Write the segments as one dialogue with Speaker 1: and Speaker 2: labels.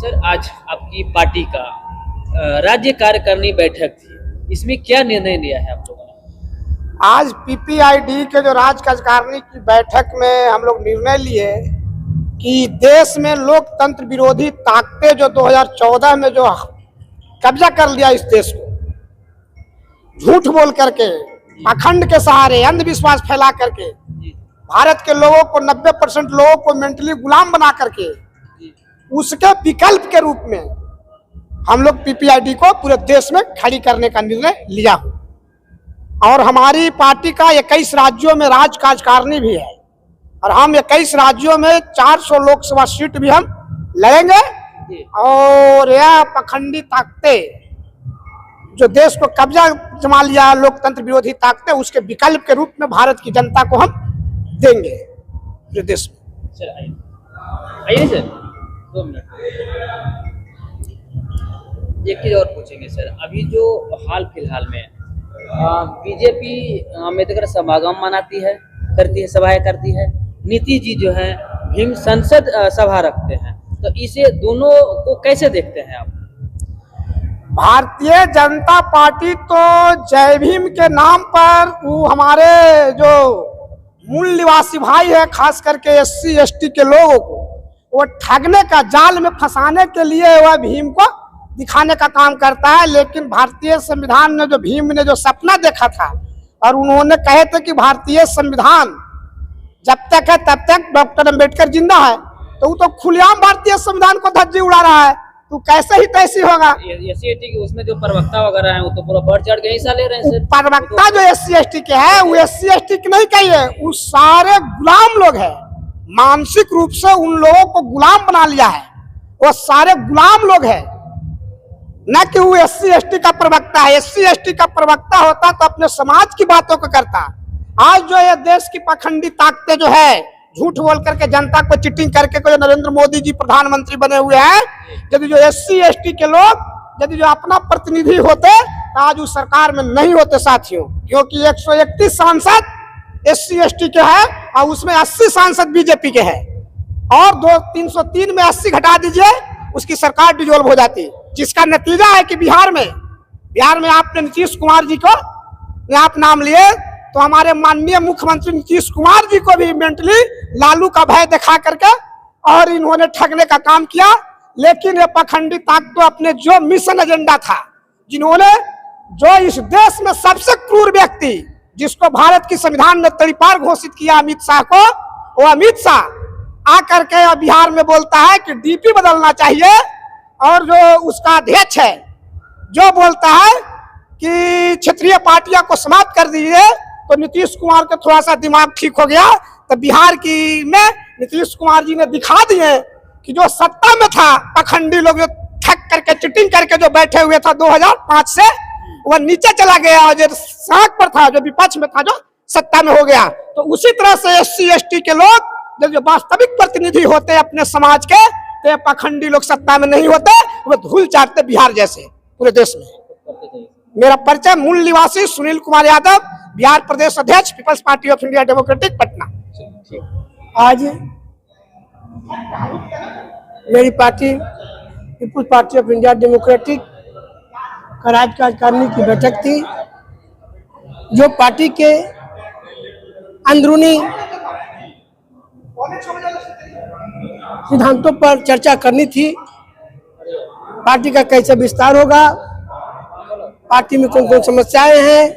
Speaker 1: Sir, आज आपकी party का राज्य कार्यकारिणी बैठक थी, इसमें क्या निर्णय लिया है आप लोगों ने?
Speaker 2: आज पीपीआईडी के जो राज्य कार्यकारिणी की बैठक में हम लोग निर्णय लिए कि देश में लोकतंत्र विरोधी ताकतें जो 2014 में जो कब्जा कर लिया इस देश को, झूठ बोल करके, पाखंड के सहारे, अंधविश्वास फैला करके, भारत के लोगों को 90% लोगों को मेंटली गुलाम बना करके, उसके विकल्प के रूप में हम लोग पीपीआईडी को पूरे देश में खड़ी करने का निर्णय लिया और हमारी पार्टी का 21 राज्यों में राज्य कार्यकारिणी भी है और हम 21 राज्यों में 400 लोकसभा सीट भी हम लड़ेंगे और यह पखंडी ताकतें जो देश को कब्जा जमा लिया, लोकतंत्र विरोधी ताकतें, उसके विकल्प के रूप में भारत की जनता को हम देंगे पूरे देश में।
Speaker 1: सर आइए सर, 2 मिनट। एक चीज और पूछेंगे सर, अभी जो हाल फिलहाल में बीजेपी अम्बेडकर समागम मनाती है, करती है, सभाएं करती है, नीतीश जी जो है भीम संसद सभा रखते हैं, तो इसे दोनों को कैसे देखते हैं आप?
Speaker 2: भारतीय जनता पार्टी तो जय भीम के नाम पर वो हमारे जो मूल निवासी भाई है, खास करके SC ST के लोगों को वो ठगने का, जाल में फंसाने के लिए वह भीम को दिखाने का काम करता है। लेकिन भारतीय संविधान ने जो भीम ने जो सपना देखा था और उन्होंने कहे थे कि भारतीय संविधान जब तक है तब तक डॉक्टर अम्बेडकर जिंदा है, तो वो तो खुलेआम भारतीय संविधान को धज्जी उड़ा रहा है, तो कैसे ही तैसी होगा।
Speaker 1: SC ST के उसमें जो प्रवक्ता वगैरह हैं वो तो पूरा बढ़ चढ़ के हिस्सा ले रहे हैं सर।
Speaker 2: प्रवक्ता जो SC ST के है वो SC ST के नहीं कहिए, वो सारे गुलाम लोग हैं, मानसिक रूप से उन लोगों को गुलाम बना लिया है, वो सारे गुलाम लोग हैं, न कि वो SC ST का प्रवक्ता है। SC ST का प्रवक्ता होता तो अपने समाज की बातों को करता। आज जो ये देश की पाखंडी ताकतें जो है झूठ बोल करके जनता को चीटिंग करके, जो नरेंद्र मोदी जी प्रधानमंत्री बने हुए हैं, यदि जो SC ST के लोग यदि जो अपना प्रतिनिधि होते तो आज उस सरकार में नहीं होते साथियों, क्योंकि 131 सांसद SC ST के हैं और उसमें 80 सांसद बीजेपी के हैं और 303 में 80 घटा दीजिए, उसकी सरकार डिसॉल्व हो जाती, जिसका नतीजा है कि बिहार में आपने नीतीश कुमार जी को आप नाम लिए, तो हमारे माननीय मुख्यमंत्री नीतीश कुमार जी को भी मेंटली लालू का भय दिखा करके और इन्होंने ठगने का काम किया। लेकिन ये पखंडी ताकत तो अपने जो मिशन एजेंडा था, जिन्होंने जो इस देश में सबसे क्रूर व्यक्ति जिसको भारत की संविधान ने तड़ीपार घोषित किया, अमित शाह को, वो अमित शाह आकर के बिहार में बोलता है कि डीपी बदलना चाहिए और जो उसका अध्यक्ष है जो बोलता है कि क्षेत्रीय पार्टियां को समाप्त कर दीजिए, तो नीतीश कुमार का थोड़ा सा दिमाग ठीक हो गया, तो बिहार की में नीतीश कुमार जी ने दिखा दिए कि जो सत्ता में था पखंडी लोग जो ठग करके, चीटिंग करके जो बैठे हुए था 2005 से, वह नीचे चला गया और जो सड़क पर था, जो विपक्ष में था, जो सत्ता में हो गया। तो उसी तरह से SC ST के लोग जो वास्तविक प्रतिनिधि होते अपने समाज के, तो पखंडी लोग सत्ता में नहीं होते, वो धूल चाटते बिहार जैसे पूरे देश में। मेरा परिचय मूल निवासी सुनील कुमार यादव, बिहार प्रदेश अध्यक्ष, पीपल्स पार्टी ऑफ इंडिया डेमोक्रेटिक, पटना।
Speaker 3: आज मेरी पार्टी पीपल्स पार्टी ऑफ इंडिया डेमोक्रेटिक का राज्य कार्यकारिणी की बैठक थी, जो पार्टी के अंदरूनी सिद्धांतों पर चर्चा करनी थी। पार्टी का कैसे विस्तार होगा, पार्टी में कौन कौन समस्याएं हैं,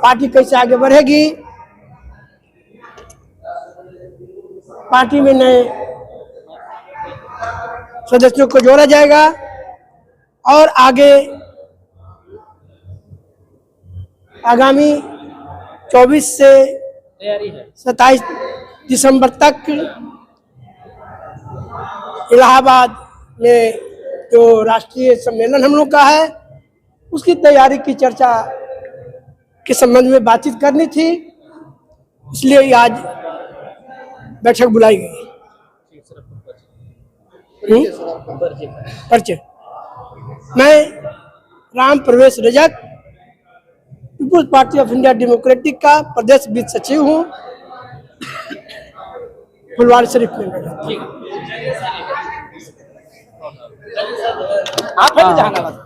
Speaker 3: पार्टी कैसे आगे बढ़ेगी, पार्टी में नए सदस्यों को जोड़ा जाएगा और आगे आगामी 24 से 27 दिसंबर तक इलाहाबाद में जो राष्ट्रीय सम्मेलन हम लोग का है, उसकी तैयारी की चर्चा के संबंध में बातचीत करनी थी, इसलिए आज बैठक बुलाई गई। परिचय, मैं राम प्रवेश रजक, पीपुल्स पार्टी ऑफ इंडिया डेमोक्रेटिक का प्रदेश वित्त सचिव हूँ, फुलवारी शरीफ में।
Speaker 2: आप है ना जहानाबाद